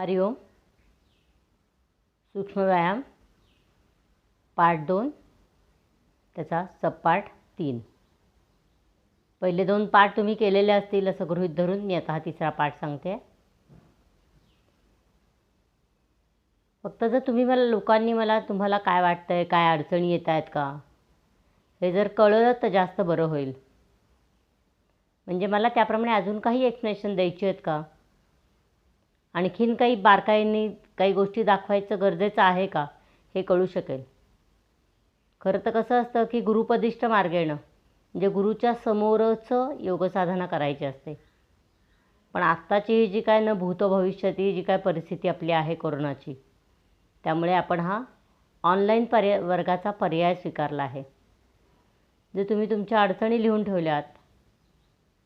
हरिओम. सूक्ष्म व्यायाम पार्ट 2, त्याचा सबपार्ट 3. पहिले 2 पार्ट तुम्ही केलेले असतील असं गृहीत धरून मी आता हा तिसरा पार्ट सांगते. फक्त जर लोकांनी मला तुम्हाला काय वाटतंय, काय अडचणी येत आहेत का, हे जर कळलं तर जास्त बरं होईल. म्हणजे मला त्याप्रमाणे अजून काही एक्सप्लेनेशन द्यायची आहेत का, आणखीन काही बारकाईने काही गोष्टी दाखवायचं गरजेचं आहे का, हे कळू शकेल. खरं तर कसं असतं की गुरुपदिष्ट मार्गेण म्हणजे गुरुच्या समोरच योगसाधना करायची असते. पण आत्ताची ही जी काय न भूत भविष्याची जी काय परिस्थिती आपली आहे कोरोनाची, त्यामुळे आपण हा ऑनलाईन वर्गाचा पर्याय स्वीकारला आहे. जर तुम्ही तुमच्या अडचणी लिहून ठेवल्यात,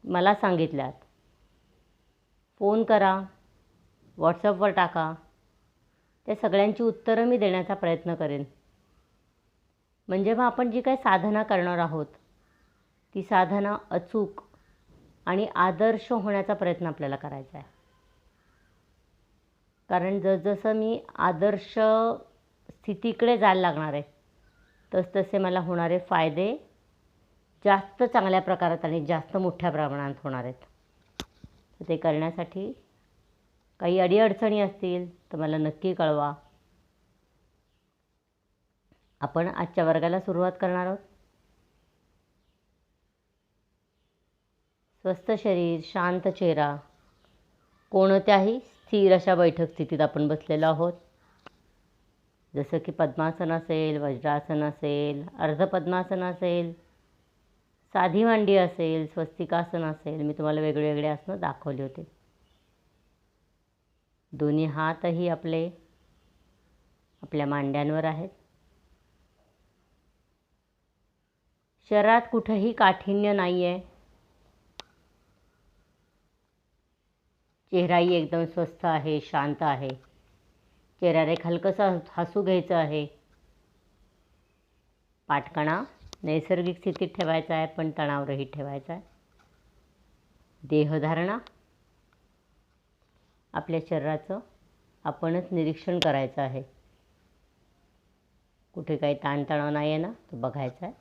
मला सांगितल्यात, फोन करा, व्हॉट्सअपवर टाका, त्या सगळ्यांची उत्तरं मी देण्याचा प्रयत्न करेन. म्हणजे मग आपण जी काही साधना करणार आहोत ती साधना अचूक आणि आदर्श होण्याचा प्रयत्न आपल्याला करायचा आहे. कारण जसजसं मी आदर्श स्थितीकडे जायला लागणार आहे तसतसे मला होणारे फायदे जास्त चांगल्या प्रकारात आणि जास्त मोठ्या प्रमाणात होणार आहेत. तर ते करण्यासाठी काही अडीअडचणी असतील तर मला नक्की कळवा. आपण आजच्या वर्गाला सुरुवात करणार आहोत. स्वस्थ शरीर, शांत चेहरा, कोणत्याही स्थिर अशा बैठक स्थितीत आपण बसलेलो आहोत. जसं की पद्मासन असेल, वज्रासन असेल, अर्धपद्मासन असेल, साधी मांडी असेल, स्वस्तिकासन असेल. मी तुम्हाला वेगवेगळे आसनं दाखवले होते. दोन्ही हातही आपल्या मांड्यांवर आहेत. शरीरात कुठेही काठिण्य नाही आहे. चेहराही एकदम स्वस्थ आहे, शांत आहे. चेहऱ्यावर एक हलकंसं हसू घ्यायचं आहे. पाठकणा नैसर्गिक स्थितीत ठेवायचा आहे, पण तणावरहित ठेवायचा आहे. देहधारणा आपल्या शरीराचं आपणच निरीक्षण करायचं आहे. कुठे काही ताणतणाव नाही आहे ना, तो बघायचा आहे.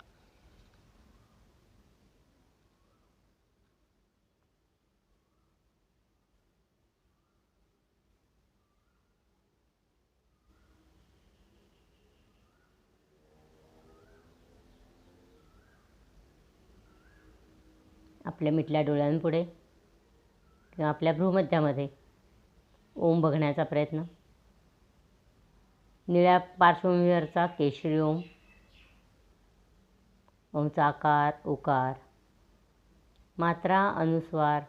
आपल्या मिटल्या डोळ्यांपुढे किंवा आपल्या भ्रूमध्यामध्ये ओम बघण्याचा प्रयत्न. निळ्या पार्श्वभूमीवरचा केशरी ओम. ओमचा आकार, उकार, मात्रा, अनुस्वार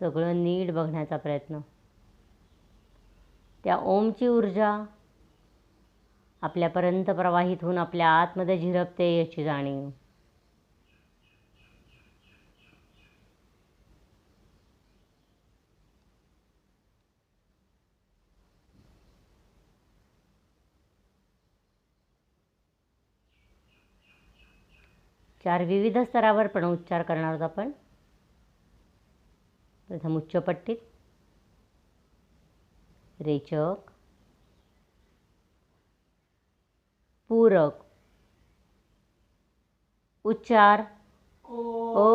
सगळं नीट बघण्याचा प्रयत्न. त्या ओमची ऊर्जा आपल्यापर्यंत प्रवाहित होऊन आपल्या आतमध्ये झिरपते याची जाणीव. चार विविध स्तरावर प्रणोच्चार करणार आहोत आपण. प्रथम उच्चपट्टीत रेचक, पूरक, उच्चार ओ.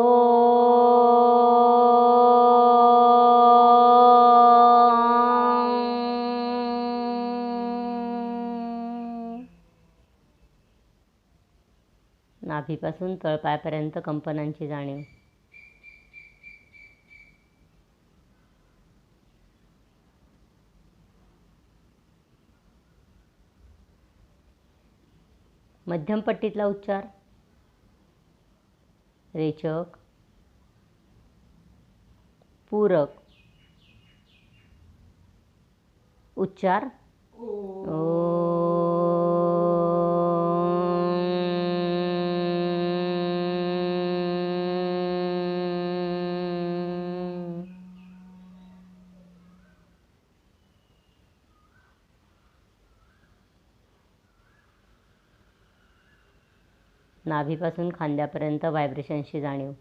नाभीपासून तळपायापर्यंत कंपनांची जाणीव. मध्यम पट्टीतला उच्चार रेचक, पूरक, उच्चार ओ. नाभीपासून खांद्यापर्यंत व्हायब्रेशनची जाणीव.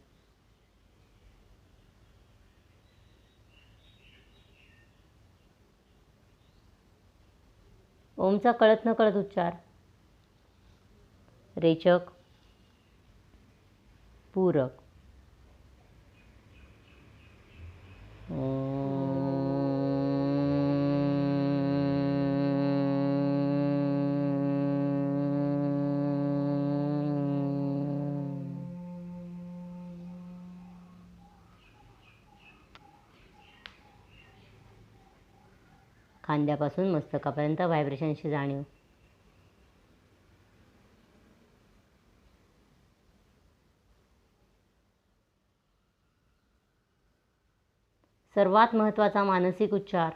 ओमचा कळत न कळत उच्चार. रेचक, पूरक. खांद्यापासून मस्तकापर्यंत व्हायब्रेशनची जाणीव. सर्वात महत्त्वाचा मानसिक उच्चार.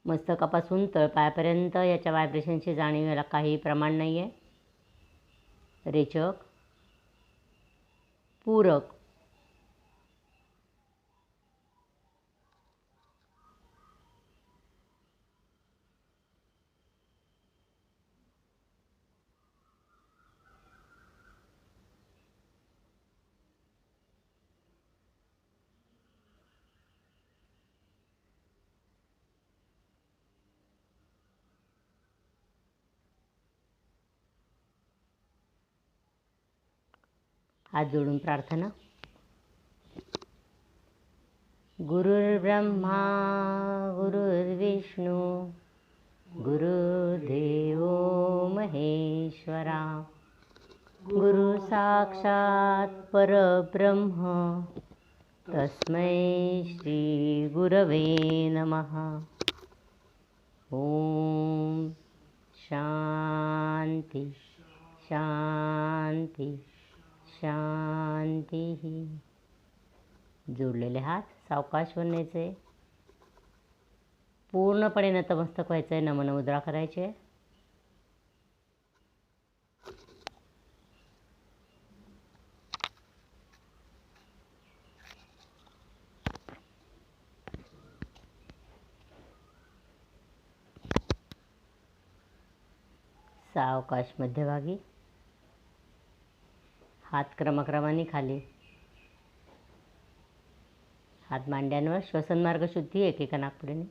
मस्तकापासून तळपायापर्यंत याच्या व्हायब्रेशनची जाणीव, याला काही प्रमाण नाही आहे. रेचक, पूरक. हात जोडून प्रार्थना. गुरुर्ब्रह्मा गुरुर्विष्णू गुरुर्देवो महेश्वरा, गुरु साक्षात परब्रह्म तस्मै श्री गुरवे नमः. ओम शांती शांती शांती. जोडलेले हात सावकाश वर न्यायचे. पूर्णपणे नतमस्तक व्हायचं आहे. नमन मुद्रा करायची. सावकाश मध्यभागी. हात क्रमक्रमाने खाली. हात मांड्यांवर. श्वसन मार्ग शुद्धी एकेका नाकपुडीने.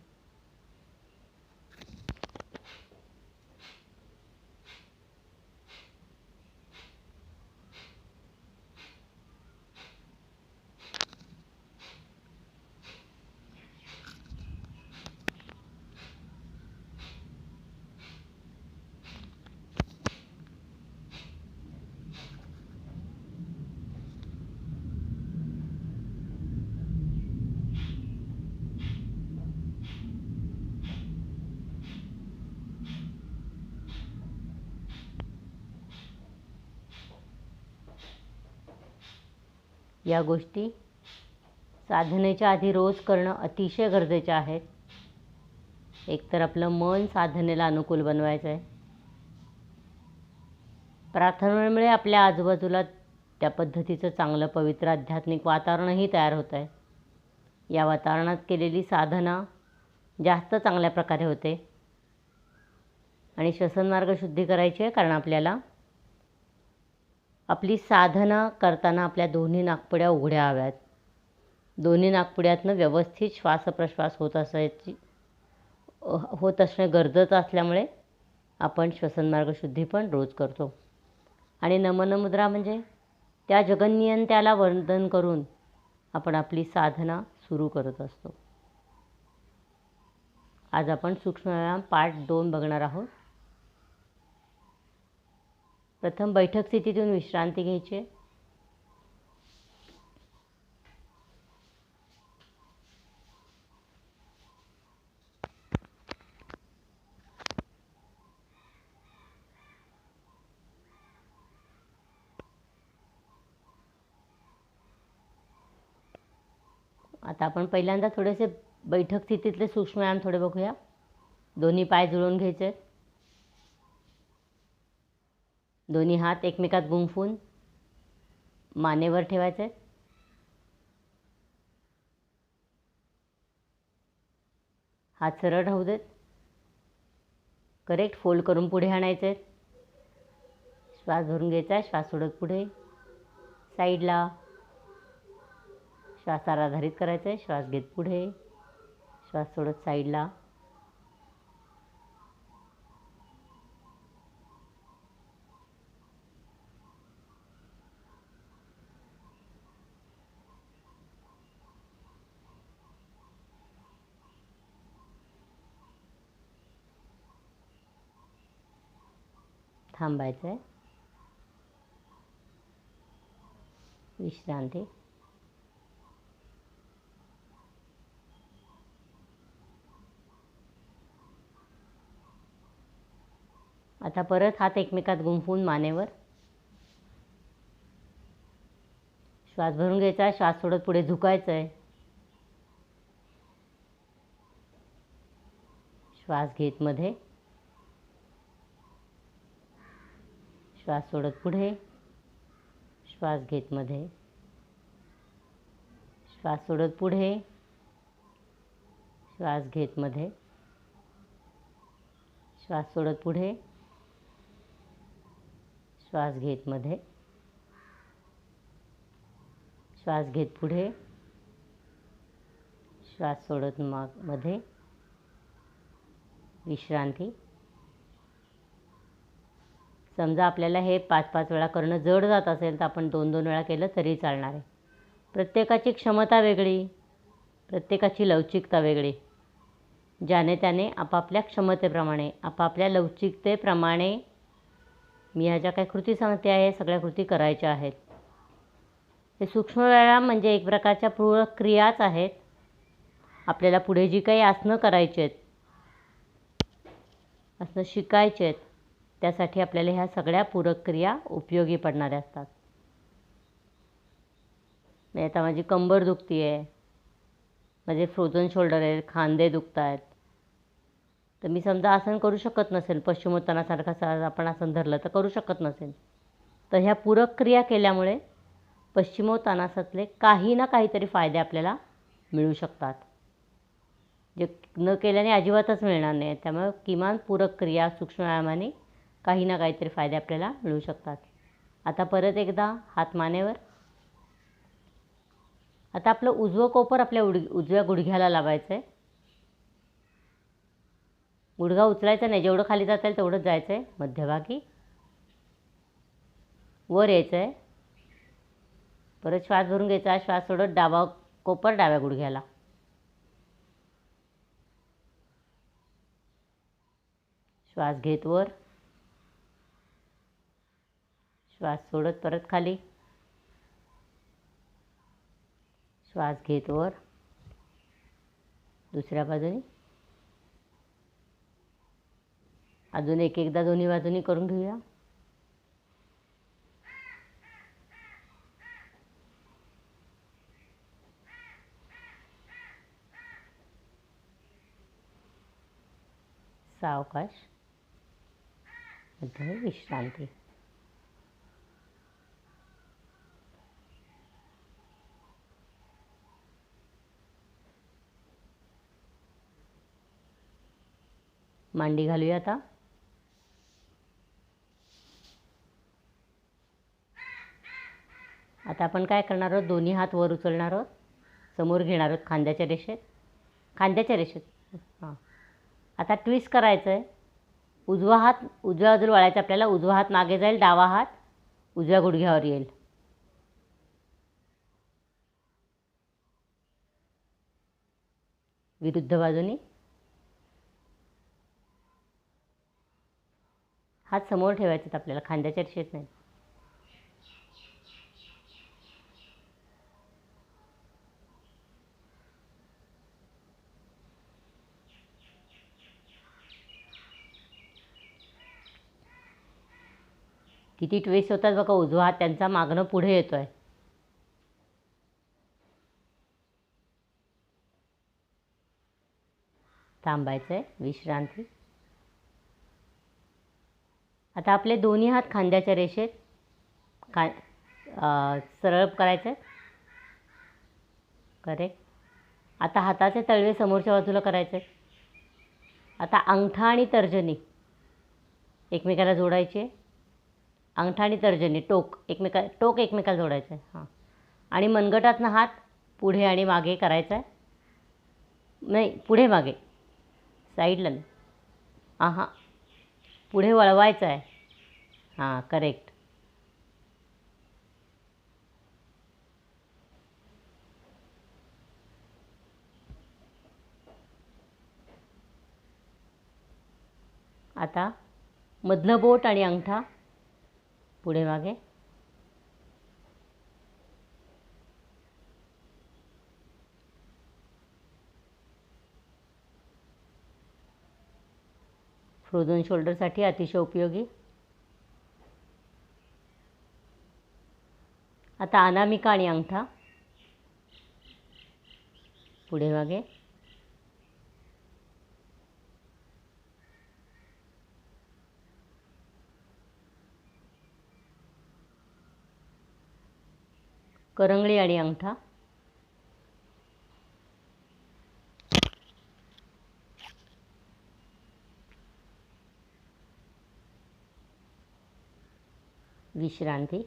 या गोष्टी साधनेच्या आधी रोज करणं अतिशय गरजेच्या आहेत. एकतर आपलं मन साधनेला अनुकूल बनवायचं आहे. प्रार्थनेमुळे आपल्या आजूबाजूला त्या पद्धतीचं चांगलं पवित्र आध्यात्मिक वातावरणही तयार होतं आहे. या वातावरणात केलेली साधना जास्त चांगल्या प्रकारे होते. आणि श्वसन मार्ग शुद्धी करायची आहे, कारण आपल्याला आपली साधना करताना आपल्या दोन्ही नाकपुड्या उघड्या हव्यात. दोन्ही नाकपुड्यातनं व्यवस्थित श्वासप्रश्वास होत असणे गरजेचं असल्यामुळे आपण श्वसन मार्ग शुद्धी पण रोज करतो. आणि नमन मुद्रा म्हणजे त्या जगन्नियंत्याला वंदन करून आपण आपली साधना सुरू करत असतो. आज आपण सूक्ष्म व्यायाम पार्ट 2 बघणार आहोत. प्रथम बैठक स्थितीतून विश्रांती घ्यायची. आता आपण पहिल्यांदा थोडेसे बैठक स्थितीतले सूक्ष्म व्यायाम थोडे बघूया. दोन्ही पाय जुळवून घ्यायचे. दोन्ही हात एकमेकात गुंफून मानेवर ठेवायचे. हात सरळ राहू देत. करेक्ट. फोल्ड करून पुढे आणायचे. श्वास भरून घ्यायचा. श्वास सोडत पुढे साईडला. श्वासाला आधारित करायचं आहे. श्वास घेत पुढे, श्वास सोडत साईडला. थांबायचं आहे. विश्रांती. आता परत हात एकमेकात गुंफून मानेवर. श्वास भरून घ्यायचा, श्वास सोडत पुढे झुकायचं आहे. श्वास घेत मध्ये, श्वास सोडत पुढे, श्वास घेत मध्ये, श्वास सोडत पुढे, श्वास घेत मध्ये, श्वास सोडत पुढे, श्वास घेत मध्ये, श्वास घेत पुढे, श्वास सोडत मध्ये. विश्रांती. समजा आपल्याला हे 5-5 वेळा करणं जड जात असेल तर आपण 2-2 वेळा केलं तरी चालणार आहे. प्रत्येकाची क्षमता वेगळी, प्रत्येकाची लवचिकता वेगळी. ज्याने त्याने आपापल्या क्षमतेप्रमाणे, आपापल्या लवचिकतेप्रमाणे मी ह्या ज्या काही कृती सांगते आहे सगळ्या कृती करायच्या आहेत. हे सूक्ष्म व्यायाम म्हणजे एक प्रकारच्या पूरक क्रियाच आहेत. आपल्याला पुढे जी काही आसनं करायची आहेत, आसनं शिकायची आहेत, त्यासाठी आपल्याला ह्या सगळ्या पूरक क्रिया उपयोगी पडणाऱ्या असतात. आता माझी कंबर दुखती आहे, माझे फ्रोझन शोल्डर आहे, खांदे दुखत आहेत, तर मी समजा आसन करू शकत नसेल, पश्चिमोत्तानासारखं आपण आसन धरलं तर करू शकत नसेल, तर ह्या पूरक क्रिया केल्यामुळे पश्चिमोत्तानासातले काही ना काहीतरी फायदे आपल्याला मिळू शकतात, जे न केल्याने अजिबातच मिळणार नाही. त्यामुळे किमान पूरक क्रिया सूक्ष्म व्यायामाने काही ना काहीतरी फायदे आपल्याला मिळू शकतात. आता परत एकदा हात मानेवर. आता आपलं उजवं कोपर आपल्या उजव्या गुडघ्याला लावायचं आहे. गुडघा उचलायचा नाही, जेवढं खाली जाता येईल तेवढंच जायचं आहे. मध्यभागी वर यायचं आहे. परत श्वास भरून घ्यायचा, श्वास सोडत डावा कोपर डाव्या गुडघ्याला. श्वास घेत वर, श्वास सोडत परत खाली, श्वास घेत वर. दुसऱ्या बाजूने अजून एकदा दोन्ही बाजूनी करून घेऊया. सावकाश. मध्ये विश्रांती. मांडी घालूया आता. आता आपण काय करणार आहोत, दोन्ही हात वर उचलणार आहोत, समोर घेणार आहोत खांद्याच्या रेषेत. हां. आता ट्विस्ट करायचं आहे. उजवा हात उजव्या बाजूला वळायचा आपल्याला. उजवा हात मागे जाईल, डावा हात उजव्या गुडघ्यावर येईल. विरुद्ध बाजूनी हात समोर ठेवायचे आहेत आपल्याला, खांद्याच्या रेषेत नाही. किती ट्विस्ट होतात बघा. उजवा हात त्यांचा मागणं पुढे येतो आहे. थांबायचं आहे. विश्रांती. आता आपले दोन्ही हात खांद्याच्या रेषेत सरळ करायचं आहे. करेक्ट. आता हाताचे तळवे समोरच्या बाजूला करायचे आहेत. आता अंगठा आणि तर्जनी एकमेकाला जोडायचे. अंगठा आणि तर्जनी टोक एकमेकाला जोडायचं आहे. हां. आणि मनगटातनं हात पुढे आणि मागे करायचा आहे. नाही, पुढे मागे, साईडला नाही. हां, पुढे वळवायचं आहे. हां, करेक्ट. आता मधलं बोट आणि अंगठा पुढे मागे, फ्रोझन शोल्डरसाठी अतिशय उपयोगी. आता अनामिका आणि अंगठा पुढे मागे, करंगळी आणि अंगठा, विश्रांती.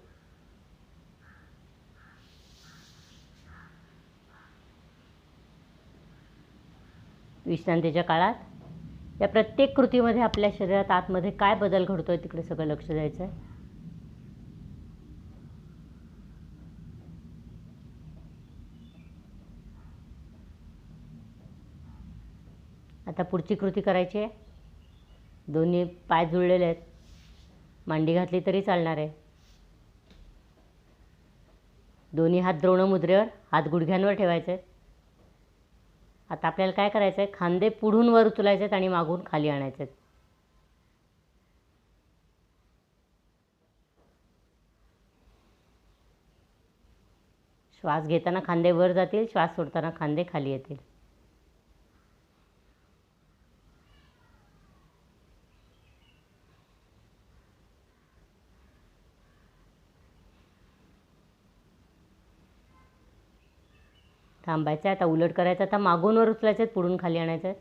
विश्रांतीच्या काळात या प्रत्येक कृतीमध्ये आपल्या शरीरात आतमध्ये काय बदल घडतोय तिकडे सगळं लक्ष द्यायचं आहे. आता पुढची कृती करायची आहे. दोन्ही पाय जुळलेले आहेत, मांडी घातली तरी चालणार आहे. दोन्ही हात द्रोण मुद्रेवर, हात गुडघ्यांवर ठेवायचे आहेत. आता आपल्याला काय करायचं आहे, खांदे पुढून वर उचलायचे आहेत आणि मागून खाली आणायचे आहेत. श्वास घेताना खांदे वर जातील, श्वास सोडताना खांदे खाली येतील. थांबायचं आहे. आता उलट करायचं. आता मागून वर उचलायचे आहेत, पुढून खाली आणायचं आहे.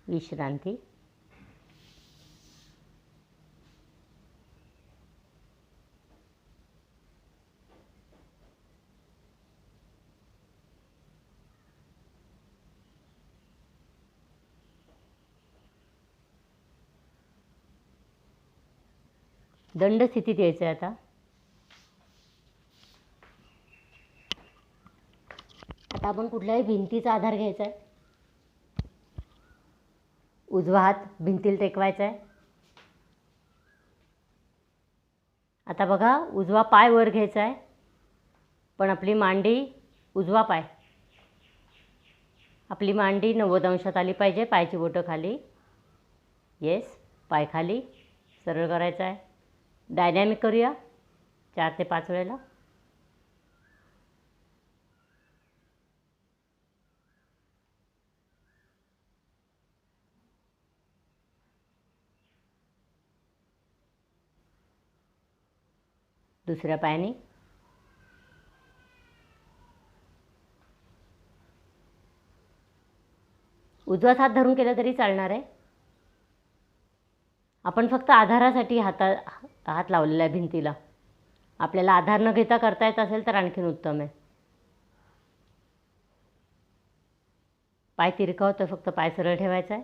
विश्रांती. दंड स्थितीत यायचं आहे. आता आपण कुठल्याही भिंतीचा आधार घ्यायचा आहे. उजवा हात भिंतीला टेकवायचा आहे. आता बघा, उजवा पाय वर घ्यायचा आहे, पण आपली मांडी, उजवा पाय, आपली मांडी 90 अंशात आली पाहिजे. पायाची बोटं खाली. येस. पाय खाली सरळ करायचा आहे. डायनॅमिक करूया 4 ते 5 वेळेला. दुसऱ्या पायाने. उजवाच हात धरून केलं तरी चालणार आहे. आपण फक्त आधारासाठी हात लावलेला आहे भिंतीला. आपल्याला आधार न घेता करता येत असेल तर आणखीन उत्तम आहे. पाय तिरका होतं, फक्त पाय सरळ ठेवायचा आहे.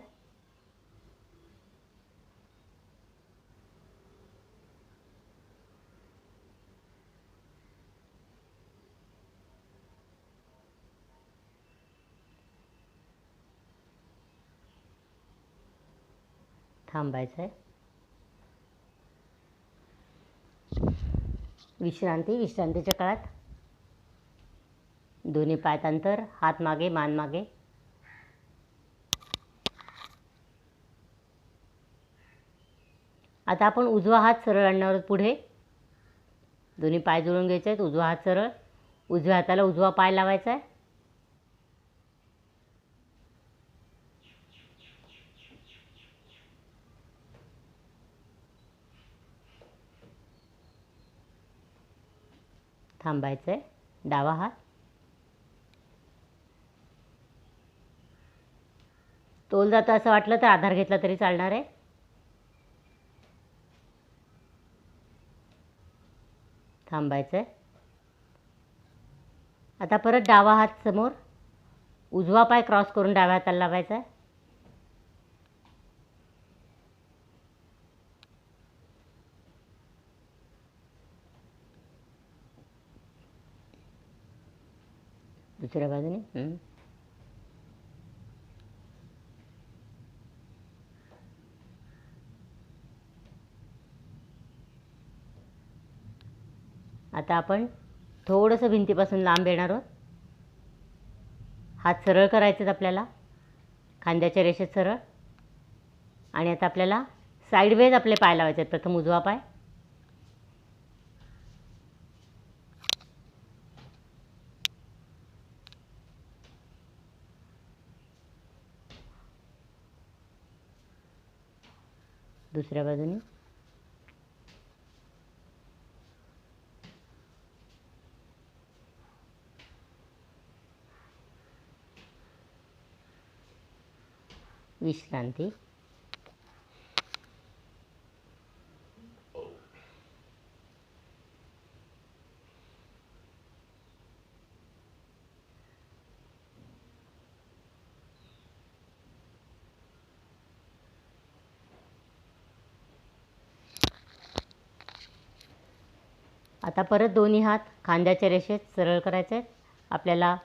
थांबायचं आहे. विश्रांती. विश्रांतीच्या काळात दोन्ही पायात अंतर, हात मागे, मान मागे. आता आपण उजवा हात सरळ आणण्यावर पुढे. दोन्ही पाय जुळून घ्यायचे आहेत. उजवा हात सरळ. उजव्या हाताला उजवा पाय लावायचा आहे. थांबायचं आहे. डावा हात. तोल जातं असं वाटलं तर आधार घेतला तरी चालणार आहे. थांबायचं आहे. आता परत डावा हात समोर. उजवा पाय क्रॉस करून डाव्या हाताला लावायचा आहे. दुसऱ्या बाजूने. आता आपण थोडंसं भिंतीपासून लांब येणार आहोत. हात सरळ करायचे आहेत आपल्याला, खांद्याच्या रेषेत सरळ. आणि आता आपल्याला साईडवेज आपले पाय लावायचे आहेत. प्रथम उजवा पाय, दुसऱ्या बाजूने, विश्रांती. आता परत दोन्ही हात खांद्याच्या रेषेत सरळ करायचे आहेत. आपल्याला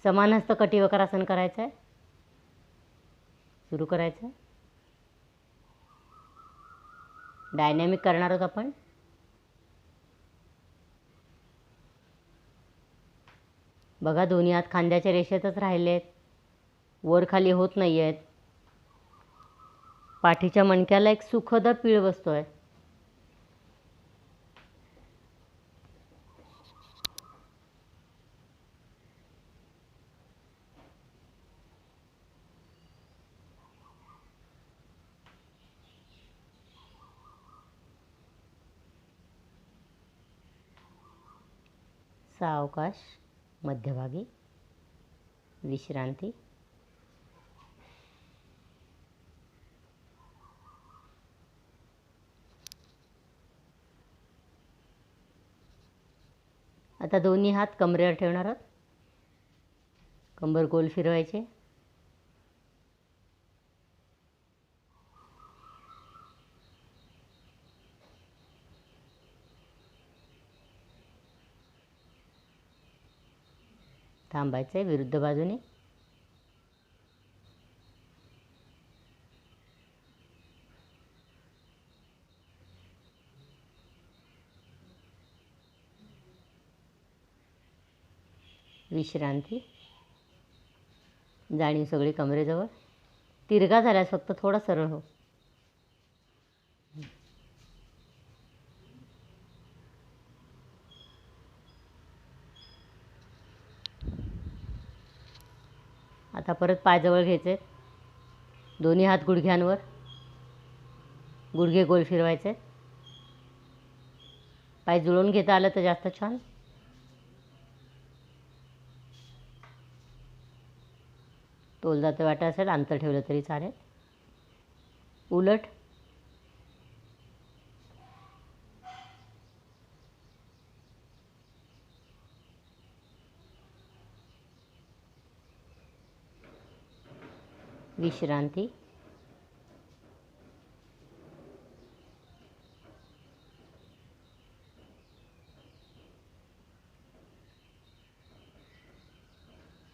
समान हस्त कटिवक्रासन करायचं आहे. सुरू करायचं आहे. डायनॅमिक करणार आहोत आपण. बघा, दोन्ही हात खांद्याच्या रेषेतच राहिले आहेत, वर खाली होत नाही आहेत. पाठीच्या मणक्याला एक सुखद पीळ बसतो आहे. सावकाश मध्यभागी विश्रांती. आता दोन्ही हात कमरेवर ठेवणार आहोत. कंबर गोल फिरवायचे. थांबायचे. विरुद्ध बाजूने. विश्रांती. जाणीव सगळी कमरेजवळ. तिरगा झाल्यास फक्त थोडा सरळ हो. आता परत पायजवळ घ्यायचे. दोन्ही हात गुडघ्यांवर. गुडघे गोल फिरवायचे. पाय जुळवून घेता आलं तर जास्त छान. तोल जातं वाटत असेल अंतर ठेवलं तरी चालेल. उलट. विश्रांती.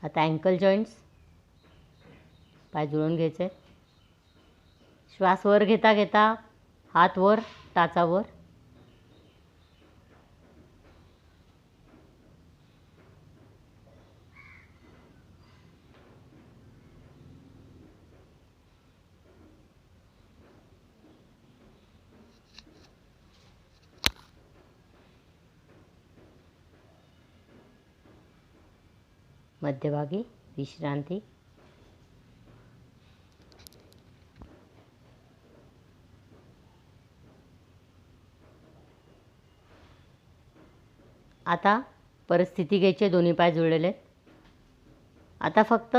आता अँकल जॉईंट्स. पाय जुळवून घ्यायचे. श्वास वर घेता घेता हात वर, टाचावर. मध्यभागी विश्रांती. आता परिस्थिती घ्यायची. दोन्ही पाय जुळलेले आहेत. आता फक्त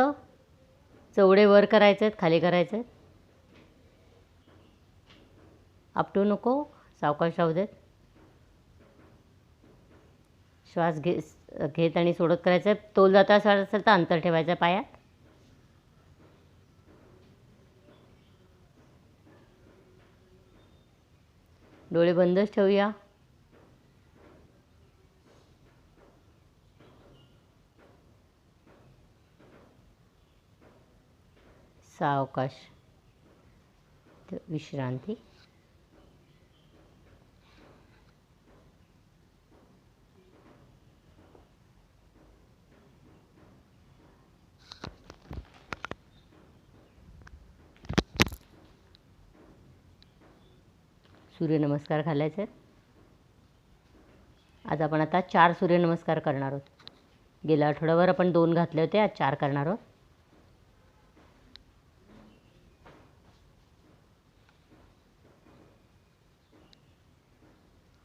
चवडे वर करायचे आहेत, खाली करायचे आहेत. आपटू नको, सावकाश राहू देत. श्वास घेत आणि सोडत करायचं आहे. तोल जाता असेल तर अंतर ठेवायचं पायात. डोळे बंदच ठेवूया. सावकाश विश्रांती. सूर्यनमस्कार घालायचे आहेत. आज आपण आता 4 सूर्यनमस्कार करणार आहोत. गेल्या आठवड्यावर आपण 2 घातले होते, आज 4 करणार आहोत.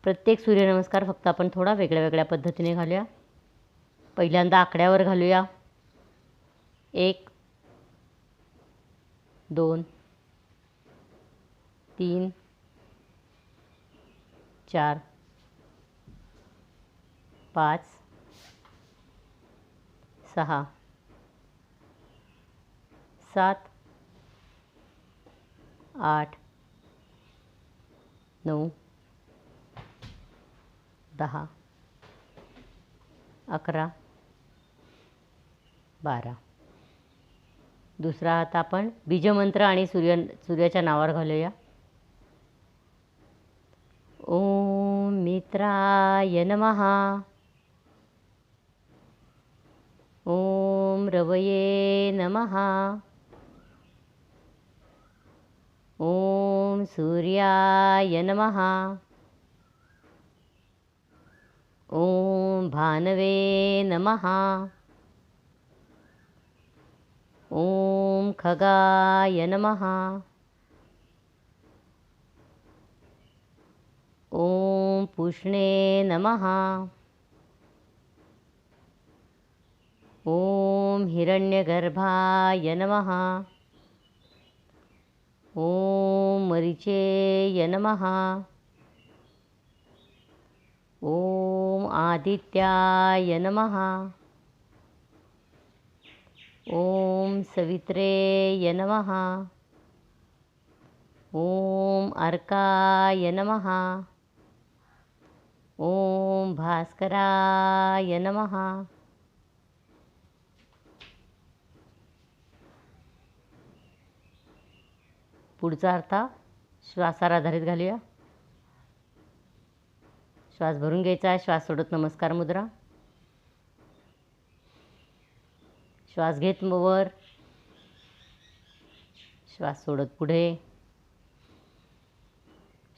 प्रत्येक सूर्यनमस्कार फक्त आपण थोडा वेगळ्या वेगळ्या पद्धतीने घालूया. पहिल्यांदा आकड्यावर घालूया. 1 2 3 4 5 6 7 8 9 10 11 12. दुसरा हात आपण बीजमंत्र आणि सूर्याच्या नावावर घालूया. ओम मित्राय नमः. ओम रवये नमः. ओम सूर्याय नमः. ओम भानवे नमः. ओम खगाय नमः. ओम पुष्णे नमः. ओम हिरण्यगर्भाय नमः. ओम मरीचेय नमः. ओम आदित्याय नमः. ओम सवित्रेय नमः. ओम अर्काय नमः. ओम भास्कराय नमः. पुढचा अर्थ श्वासावर आधारित घालूया. श्वास भरून घ्यायचा आहे. श्वास सोडत नमस्कार मुद्रा. श्वास घेत वर. श्वास सोडत पुढे.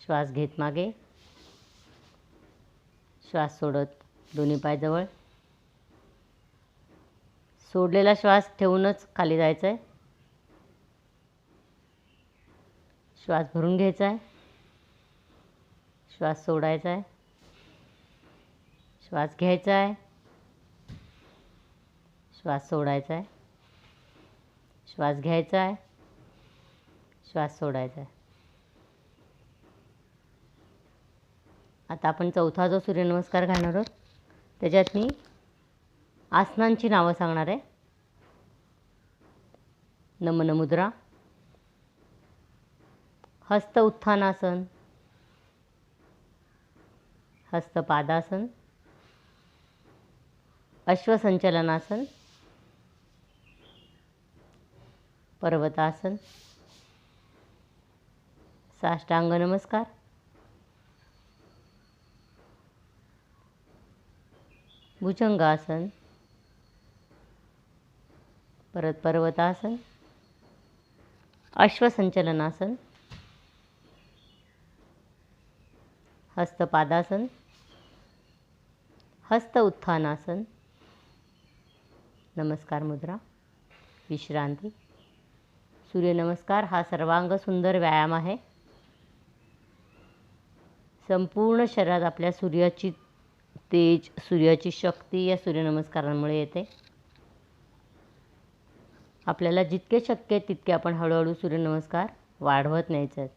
श्वास घेत मागे. श्वास सोडत दोन्ही पाय जवळ. सोडलेला श्वास ठेवूनच खाली जायचं आहे. श्वास भरून घ्यायचा आहे. श्वास सोडायचा आहे. श्वास घ्यायचा आहे. श्वास सोडायचा आहे. श्वास घ्यायचा आहे. श्वास सोडायचा आहे. आता आपण चौथा जो सूर्यनमस्कार घालणार आहोत त्याच्यात मी आसनांची नावं सांगणार आहे. नमन मुद्रा, हस्त उत्थानासन, हस्तपादासन, अश्वसंचलनासन, पर्वतासन, साष्टांग नमस्कार, भुजंगासन, परत पर्वतासन, अश्वसंचलनासन, हस्तपादासन, हस्त उत्थानासन, नमस्कार मुद्रा, विश्रांती. सूर्यनमस्कार हा सर्वांग सुंदर व्यायाम आहे. संपूर्ण शरीरात आपल्या सूर्याची तेज, सूर्याची शक्ती या सूर्यनमस्कारांमुळे येते. आपल्याला जितके शक्य आहे तितके आपण हळूहळू सूर्यनमस्कार वाढवत न्यायचे आहेत.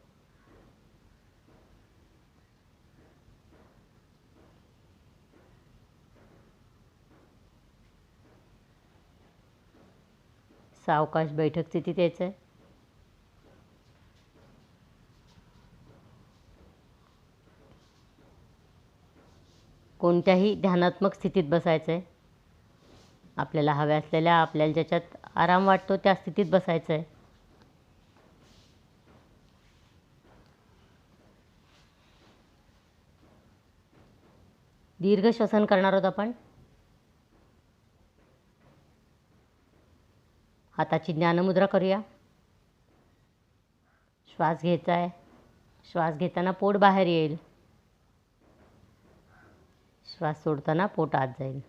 सावकाश बैठक स्थितीत यायचं आहे. कोणत्याही ध्यानात्मक स्थितीत बसायचं आहे. आपल्याला हव्या असलेल्या, आपल्याला ज्याच्यात आराम वाटतो त्या स्थितीत बसायचं आहे. दीर्घ श्वसन करणार आहोत आपण. हाताची ज्ञानमुद्रा करूया. श्वास घ्यायचा आहे. श्वास घेताना पोट बाहेर येईल. श्वास सोडताना पोट आत जाईल.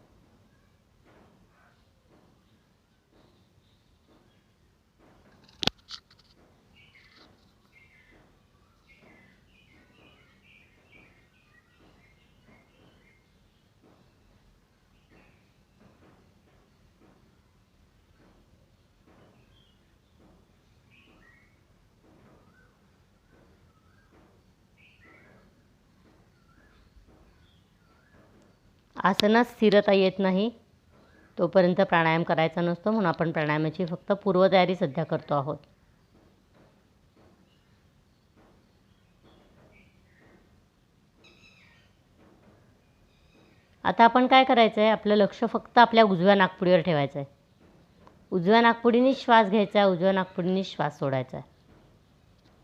आसनात स्थिरता येत नाही तोपर्यंत प्राणायाम करायचा नसतो, म्हणून आपण प्राणायामाची फक्त पूर्वतयारी सध्या करतो आहोत. आता आपण काय करायचं आहे, आपलं लक्ष फक्त आपल्या उजव्या नाकपुडीवर ठेवायचं आहे. उजव्या नाकपुडीने श्वास घ्यायचा आहे, उजव्या नाकपुडीने श्वास सोडायचा आहे.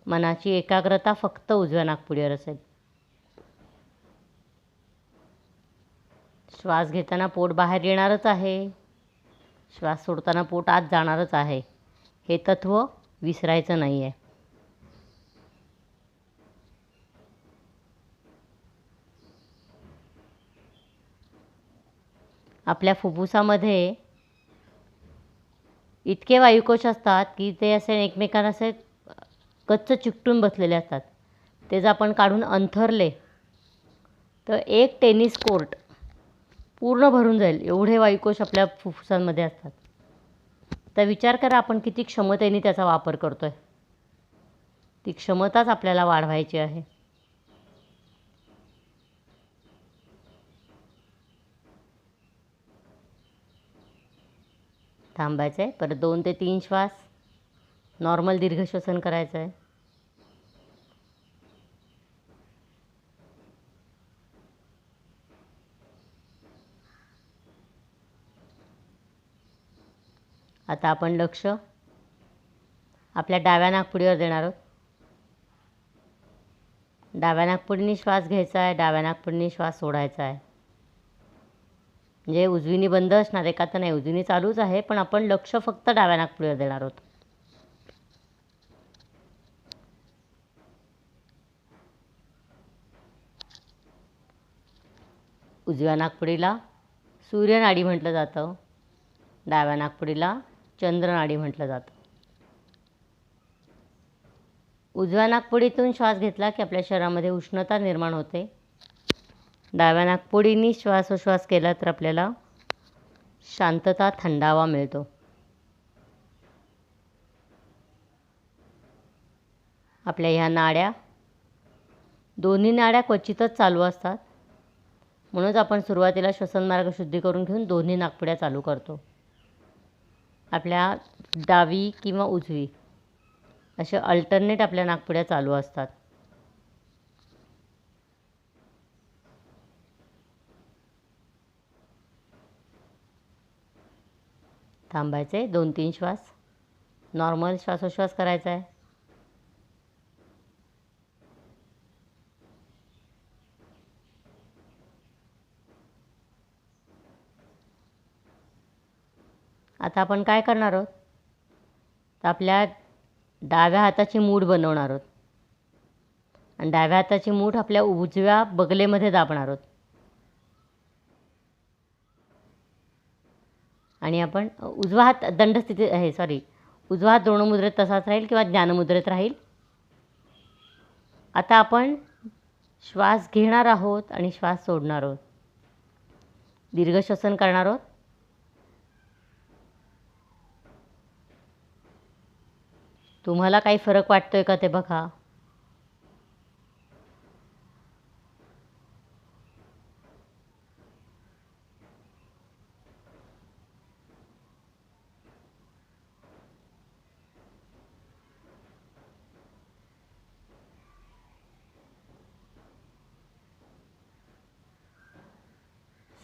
मनाची एकाग्रता फक्त उजव्या नाकपुडीवर असेल. श्वास घेताना पोट बाहेर येणारच आहे, श्वास सोडताना पोट आत जाणारच आहे. हे तत्त्व विसरायचं नाही आहे. आपल्या फुफ्फुसामध्ये इतके वायुकोश असतात की ते असे एकमेकांना असे गच्च चिकटून बसलेले असतात. ते जर आपण काढून अंथरले तर एक टेनिस कोर्ट पूर्ण भरून जाईल, एवढे वायुकोश आपल्या फुफ्फुसांमध्ये असतात. तर विचार करा आपण किती क्षमतेने त्याचा वापर करतो आहे. ती क्षमताच आपल्याला वाढवायची आहे. थांबायचं आहे. परत 2 ते 3 श्वास नॉर्मल दीर्घ श्वसन करायचं आहे. आता आपण लक्ष आपल्या डाव्या नाकपुडीवर देणार आहोत. डाव्या नाकपुडीने श्वास घ्यायचा आहे, डाव्या नाकपुडीने श्वास सोडायचा आहे. म्हणजे उजवीने बंद असणार आहे का तर नाही, उजवीने चालूच आहे, पण आपण लक्ष फक्त डाव्या नाकपुडीवर देणार आहोत. उजव्या नाकपुडीला सूर्यनाडी म्हटलं जातं, डाव्या नाकपुडीला चंद्रनाडी म्हटलं जातं. उजव्या नाकपुडीतून श्वास घेतला की आपल्या शरीरामध्ये उष्णता निर्माण होते. डाव्या नाकपुडीने श्वासोश्वास केला तर आपल्याला शांतता, थंडावा मिळतो. आपल्या ह्या नाड्या, दोन्ही नाड्या क्वचितच चालू असतात, म्हणूनच आपण सुरुवातीला श्वसनमार्ग शुद्धी करून घेऊन दोन्ही नाकपुड्या चालू करतो. आपल्या डावी किंवा उजवी असे अल्टरनेट आपल्या नाकपुड्या चालू असतात. थांबायचे, 2-3 श्वास नॉर्मल श्वासोश्वास करायचा आहे. आता आपण काय करणार आहोत, तर आपल्या डाव्या हाताची मूठ बनवणार आहोत आणि डाव्या हाताची मूठ आपल्या उजव्या बगलेमध्ये दाबणार आहोत. आणि आपण उजवा हात दंडस्थिती आहे, उजवा हात द्रोणमुद्रेत तसाच राहील किंवा ज्ञानमुद्रेत राहील. आता आपण श्वास घेणार आहोत आणि श्वास सोडणार आहोत. दीर्घ श्वसन करणार आहोत. तुम्हाला काही फरक वाटतोय का ते बघा.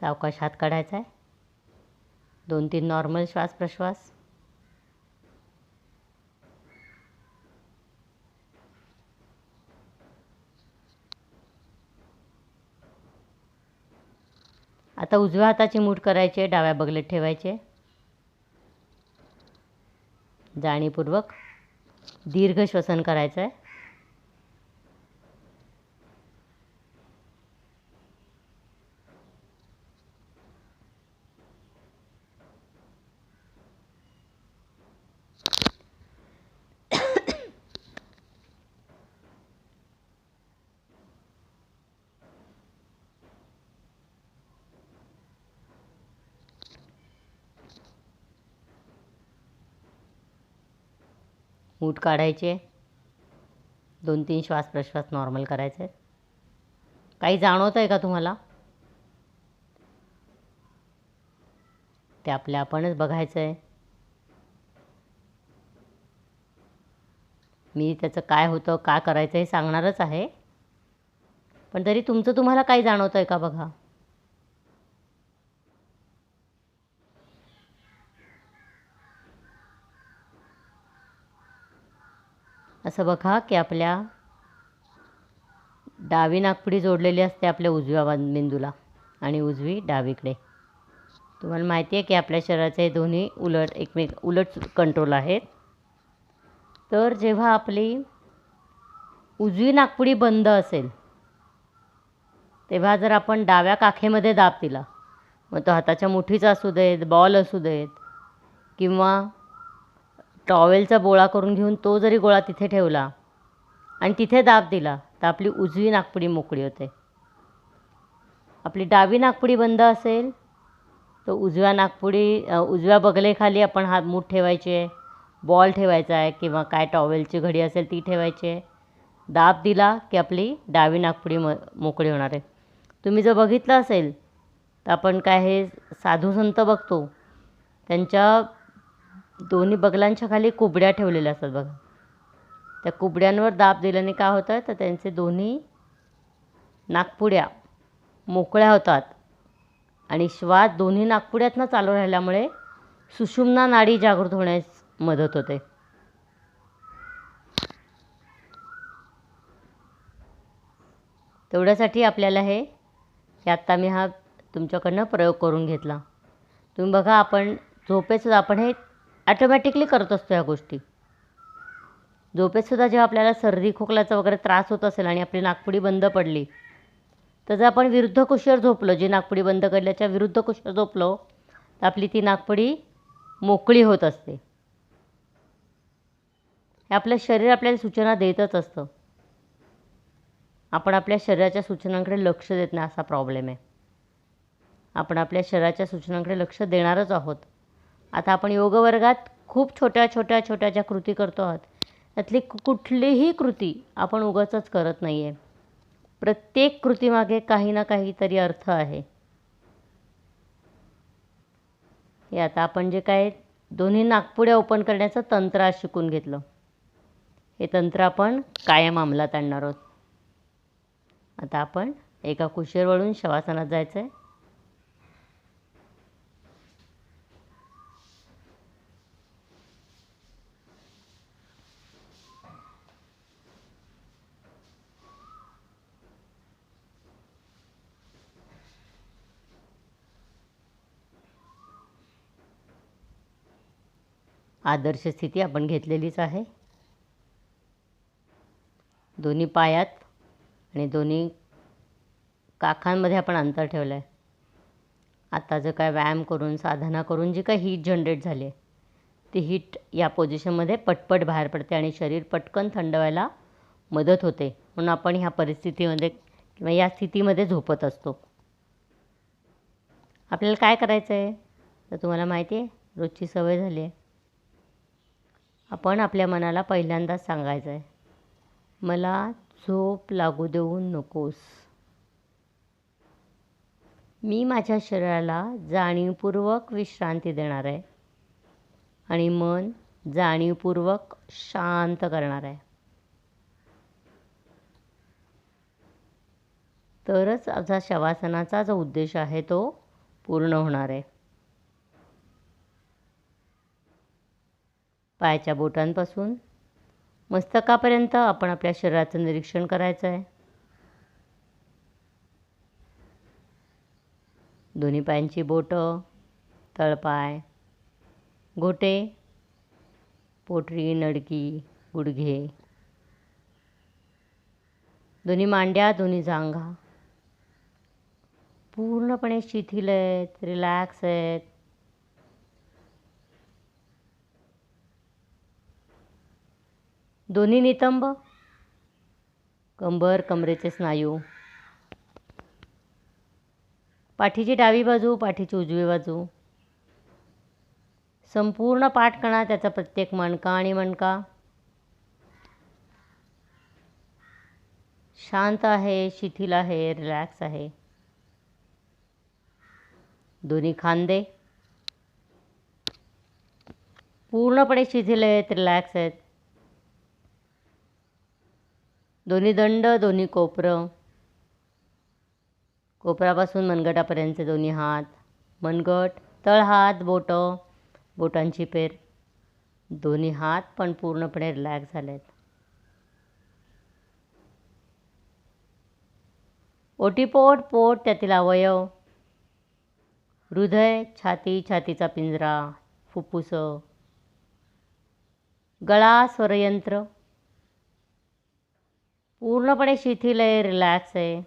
सावकाश हात काढायचा आहे. 2-3 नॉर्मल श्वास प्रश्वास. आता उजव्या हाताची मूठ करायची आहे, डाव्या बगलेत ठेवायचे. जाणीवपूर्वक दीर्घ श्वसन करायचं आहे. मूठ काढायचे. 2-3 श्वास प्रश्वास नॉर्मल करायचे. काही जाणवत आहे का तुम्हाला? ते आपल्या आपणच बघायचं आहे. मी त्याचं काय होतं, काय करायचं हे सांगणारच आहे, पण तरी तुमचं तुम्हाला काही जाणवतं आहे का बघा. असं बघा की आपल्या डावी नाकपुडी जोडलेली असते आपल्या उजव्या मेंदूला आणि उजवी डावीकडे. तुम्हाला माहिती आहे की आपल्या शरीराचे दोन्ही उलट कंट्रोल आहेत. तर जेव्हा आपली उजवी नाकपुडी बंद असेल तेव्हा जर आपण डाव्या काखेमध्ये दाब दिला, मग तो हाताच्या मुठीचा असू देत, बॉल असू देत किंवा टॉवेलचा गोळा करून घेऊन तो जरी गोळा तिथे ठेवला आणि तिथे दाब दिला तर आपली उजवी नाकपुडी मोकळी होते. आपली डावी नाकपुडी बंद असेल तर उजव्या बगलेखाली आपण हात मूठ ठेवायचे, बॉल ठेवायचा आहे किंवा काय टॉवेलची घडी असेल ती ठेवायची आहे. दाब दिला की आपली डावी नाकपुडी मोकळी होणार आहे. तुम्ही जर बघितलं असेल तर आपण काय हे साधू संत बघतो, त्यांच्या दोन्ही बगलांच्या खाली कुबड्या ठेवलेल्या असतात बघा. त्या कुबड्यांवर दाब दिल्याने काय होतं तर त्यांचे दोन्ही नाकपुड्या मोकळ्या होतात आणि श्वास दोन्ही नाकपुड्यातनं चालू राहिल्यामुळे सुषुम्ना नाडी जागृत होण्यास मदत होते. तेवढ्यासाठी आपल्याला हे आत्ता मी हा तुमच्याकडनं प्रयोग करून घेतला. तुम्ही बघा, आपण झोपेतसुद्धा आपण हे ॲटोमॅटिकली करत असतो ह्या गोष्टी. झोपेतसुद्धा जेव्हा आपल्याला सर्दी खोकल्याचा वगैरे त्रास होत असेल आणि आपली नाकपुडी बंद पडली तर जर आपण विरुद्ध कुशीवर झोपलो, जी नाकपुडी बंद करल्याच्या विरुद्ध कुशीवर झोपलो तर आपली ती नाकपुडी मोकळी होत असते. हे आपलं शरीर आपल्याला सूचना देतच असतं. आपण आपल्या शरीराच्या सूचनांकडे लक्ष देत नाही, असा प्रॉब्लेम आहे. आपण आपल्या शरीराच्या सूचनांकडे लक्ष देणारच आहोत. आता आपण योग वर्गात खूप छोट्या ज्या कृती करतो आहोत त्यातली कुठलीही कृती आपण उगाचच करत नाही आहे. प्रत्येक कृतीमागे काही ना काहीतरी अर्थ आहे. हे आता आपण जे काय दोन्ही नाकपुड्या ओपन करण्याचं तंत्र आज शिकून घेतलं, हे तंत्र आपण कायम अंमलात आणणार आहोत. आता आपण एका कुशीवर वळून शवासनात जायचं आहे. आदर्श स्थिती आपण घेतलेलीच आहे. दोन्ही पायात आणि दोन्ही काखांमध्ये आपण अंतर ठेवलं आहे. आता जर काय व्यायाम करून साधना करून जी काही हीट जनरेट झाली आहे ती हीट या पोझिशनमध्ये पटपट बाहेर पडते आणि शरीर पटकन थंड व्हायला मदत होते. म्हणून आपण ह्या परिस्थितीमध्ये किंवा या स्थितीमध्ये झोपत असतो. आपल्याला काय करायचं आहे तर तुम्हाला माहिती आहे, रोजची सवय झाली आहे. आपण आपल्या मनाला पहिल्यांदाच सांगायचं आहे, मला झोप लागू देऊ नकोस. मी माझ्या शरीराला जाणीवपूर्वक विश्रांती देणार आहे आणि मन जाणीवपूर्वक शांत करणार आहे. तरच माझा शवासनाचा जो उद्देश आहे तो पूर्ण होणार आहे. पायाच्या बोटांपासून मस्तकापर्यंत आपण आपल्या शरीराचं निरीक्षण करायचं आहे. दोन्ही पायांची बोटं, तळपाय, घोटे, पोटरी, नडगी, गुडघे, दोन्ही मांड्या, दोन्ही जांघा पूर्णपणे शिथिल आहेत, रिलॅक्स आहेत. दोन्ही नितंब, कंबर, कमरेचे स्नायू, पाठीची डावी बाजू, पाठीची उजवी बाजू, संपूर्ण पाठकणा, त्याचा प्रत्येक मणका आणि मणका शांत आहे, शिथिल आहे, रिलॅक्स आहे. दोन्ही खांदे पूर्णपणे शिथिल आहेत, रिलॅक्स आहेत. दोन्ही दंड, दोन्ही कोपरं, कोपरापासून मनगटापर्यंतचे दोन्ही हात, मनगट, तळहात, बोटं, बोटांची पेर, दोन्ही हात पण पूर्णपणे रिलॅक्स झालेत. ओटीपोट, पोट, त्यातील अवयव, हृदय, छाती, छातीचा पिंजरा, फुफ्फुसं, गळा, स्वरयंत्र पूर्णपणे शिथिल आहे, रिलॅक्स आहे.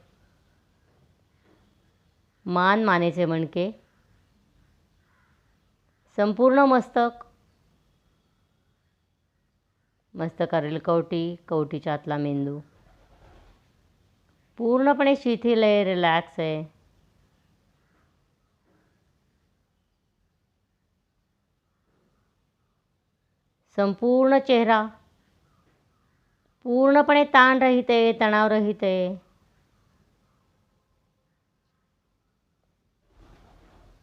मान, मानेचे मणके, संपूर्ण मस्तक, मस्तकावरील कवटी, कवटीच्या आतला मेंदू पूर्णपणे शिथिल आहे, रिलॅक्स आहे. संपूर्ण चेहरा पूर्णपणे ताण रहित आहे, तणाव रहित आहे.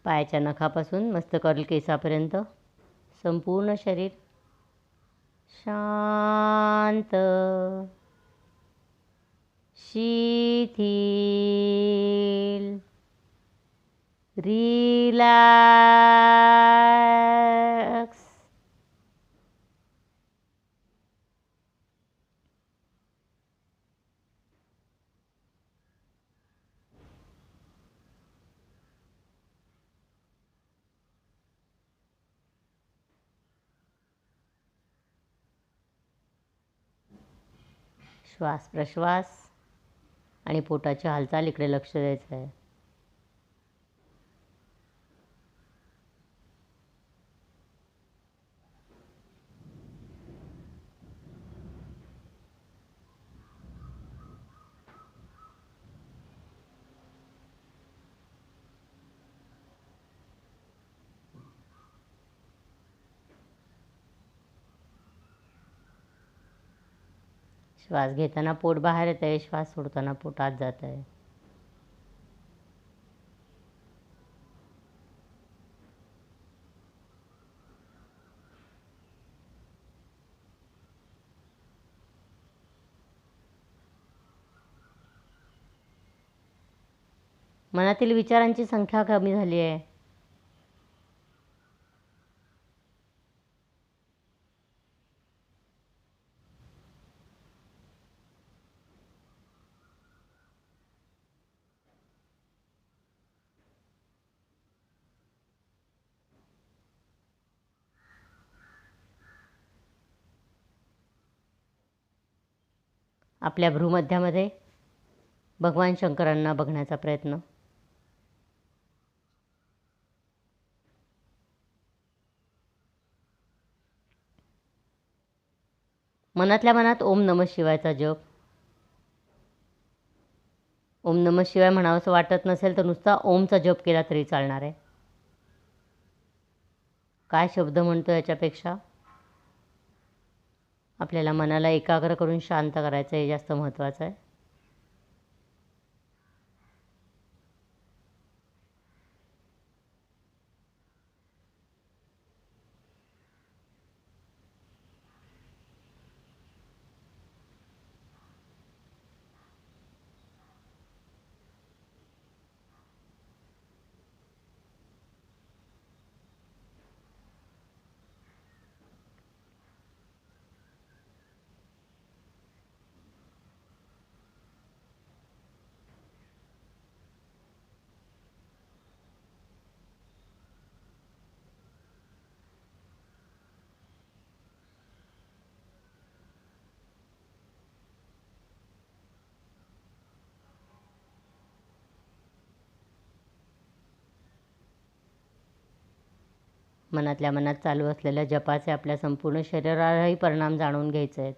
पायाच्या नखापासून मस्तकावरील केसापर्यंत संपूर्ण शरीर शांत, शिथिल, रिलॅक्स. श्वास प्रश्वास आणि पोटाची हालचाल इकडे लक्ष द्यायचं आहे. श्वास घेताना पोट बाहेर येत आहे, श्वास सोडताना पोट आत जात आहे. मनातील विचारांची संख्या कमी झाली आहे. आपल्या भ्रूमध्यामध्ये भगवान शंकरांना बघण्याचा प्रयत्न. मनातल्या मनात ओम नमः शिवायचा जप. ओम नमः शिवाय म्हणावंसं वाटत नसेल तर नुसता ओमचा जप केला तरी चालणार आहे. काय शब्द म्हणतो याच्यापेक्षा आपल्याला मनाला एकाग्र करून शांत करायचं हे जास्त महत्त्वाचं आहे. मनातल्या मनात चालू असलेल्या जपाचे आपल्या संपूर्ण शरीरावरही परिणाम जाणून घ्यायचे आहेत.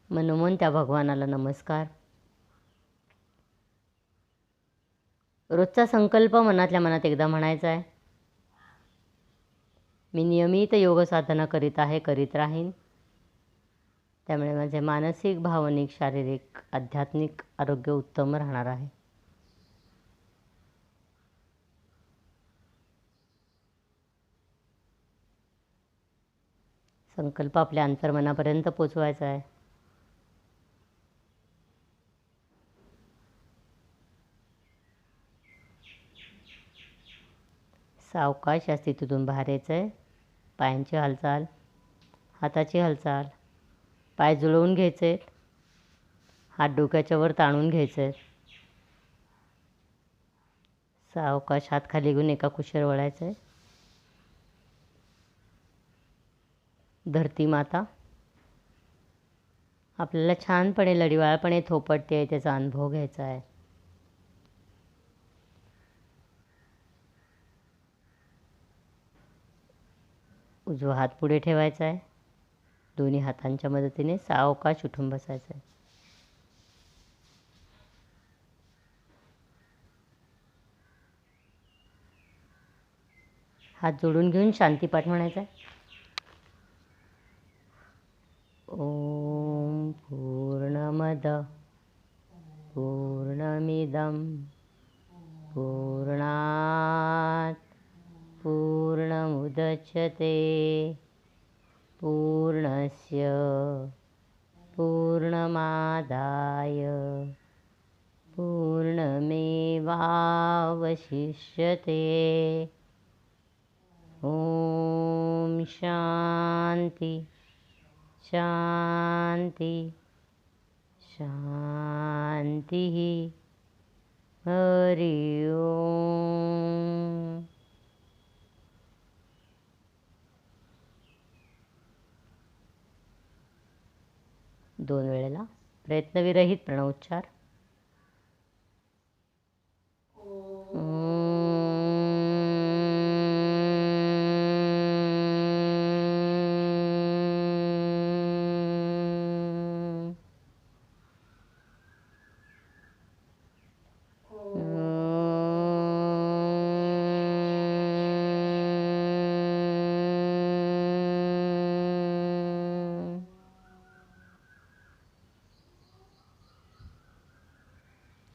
मनोमन त्या भगवानाला नमस्कार. रोजचा संकल्प मनातल्या मनात एकदा म्हणायचा आहे. मी नियमित योग साधना करीत आहे, करीत राहीन. त्यामुळे माझे मानसिक, भावनिक, शारीरिक, आध्यात्मिक आरोग्य उत्तम राहणार आहे. संकल्प आपल्या अंतर्मनापर्यंत पोचवायचा आहे. सावकाश या स्थितीतून बाहेर यायचं आहे. पायांची हालचाल, हाताची हालचाल, पाय जुळवून घ्यायचे, हात डोक्याच्या वर ताणून घ्यायचे. सावकाश हात खाली घेऊन एका कुशीवर वळायचं आहे. धरती माता आपल्याला छानपणे लढीवाळपणे थोपटते आहे, त्याचा अनुभव घ्यायचा आहे. उजवा हात पुढे ठेवायचा आहे. दोन्ही हातांच्या मदतीने सावकाश उठून बसायचं आहे. हात जोडून घेऊन शांतीपाठ म्हणायचा आहे. ओम पूर्णमद पूर्णमिदं पूर्णात् पूर्णमुदच्यते पूर्णस्य पूर्णमादाय पूर्णमेवावशिष्यते. ओम शांती शांती शांती. हरि ओम. दोन वेळेला प्रयत्नविरहित प्रणवोच्चार.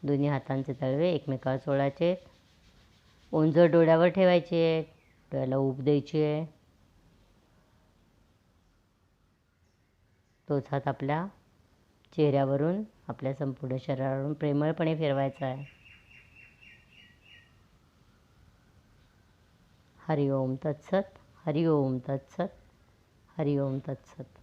दोन्ही हातांचे तळवे एकमेकावर चोळायचे. ओंजळ डोळ्यावर ठेवायचे. डोळ्याला ऊब द्यायची आहे. तोच हात आपल्या चेहऱ्यावरून आपल्या संपूर्ण शरीरावरून प्रेमळपणे फिरवायचा आहे. हरि ओम तत्सत. हरि ओम तत्सत. हरि ओम तत्सत.